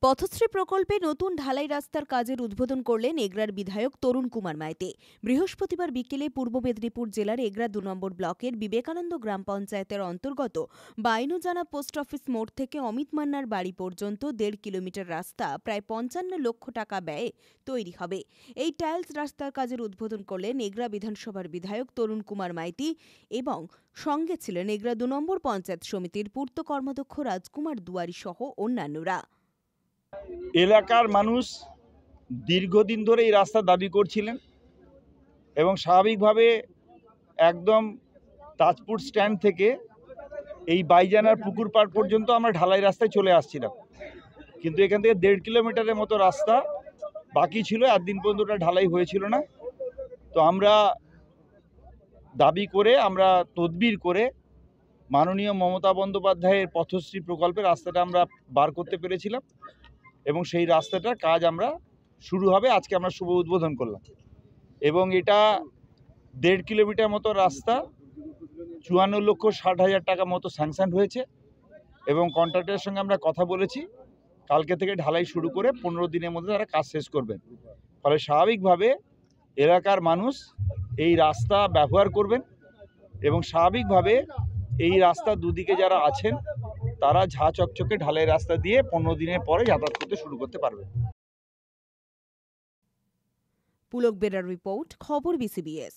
পথশ্রী প্রকল্পে নতুন ঢালাই রাস্তার কাজের উদ্বোধন করলেন এগরার বিধায়ক তরুণ কুমার মাইতি। বৃহস্পতিবার বিকেলে পূর্ব মেদিনীপুর জেলার এগরা ২ নম্বর ব্লকের বিবেকানন্দ গ্রাম পঞ্চায়েতের অন্তর্গত বাইনুজানা পোস্ট অফিস মোড় থেকে অমিত মান্নার বাড়ি পর্যন্ত ১.৫ কিলোমিটার রাস্তা প্রায় ৫৫ লক্ষ টাকা ব্যয়ে তৈরি হবে। এই টাইলস রাস্তার কাজের উদ্বোধন করলেন এগরা বিধানসভার বিধায়ক তরুণ কুমার মাইতি এবং সঙ্গে ছিলেন এগরা ২ নম্বর পঞ্চায়েত সমিতির পূর্ত কর্মাধ্যক্ষ রাজকুমার দুয়ারি সহ অন্যান্যরা। এলাকার মানুষ দীর্ঘদিন ধরে এই রাস্তা দাবি করছিলেন এবং স্বাভাবিকভাবে একদম তাজপুর স্ট্যান্ড থেকে এই বাইজানার পুকুর পাড় পর্যন্ত আমরা ঢালাই রাস্তায় চলে আসছিলাম, কিন্তু এখান থেকে ১.৫ কিলোমিটারের মতো রাস্তা বাকি ছিল। একদিন পর্যন্ত ওটা ঢালাই হয়েছিল না। তো আমরা দাবি করে, আমরা তদবির করে মাননীয় মমতা বন্দ্যোপাধ্যায়ের পথশ্রী প্রকল্পের রাস্তাটা আমরা বার করতে পেরেছিলাম এবং সেই রাস্তাটার কাজ আমরা শুরু হবে। আজকে আমরা শুভ উদ্বোধন করলাম এবং এটা ১.৫ কিলোমিটার মতো রাস্তা, ৫৪,৬০,০০০ টাকা মতো স্যাংশন হয়েছে এবং কন্ট্রাক্টরের সঙ্গে আমরা কথা বলেছি, কালকে থেকে ঢালাই শুরু করে ১৫ দিনের মধ্যে তারা কাজ শেষ করবেন। ফলে স্বাভাবিকভাবে এলাকার মানুষ এই রাস্তা ব্যবহার করবেন এবং স্বাভাবিকভাবে এই রাস্তা দুদিকে যারা আছেন তারা ঝাঁ চকচকে ঢালাই রাস্তা দিয়ে ১৫ দিনের পরে যাতায়াত করতে শুরু করতে পারবে। পুলক বেরার রিপোর্ট, খবর বিসিবিএস।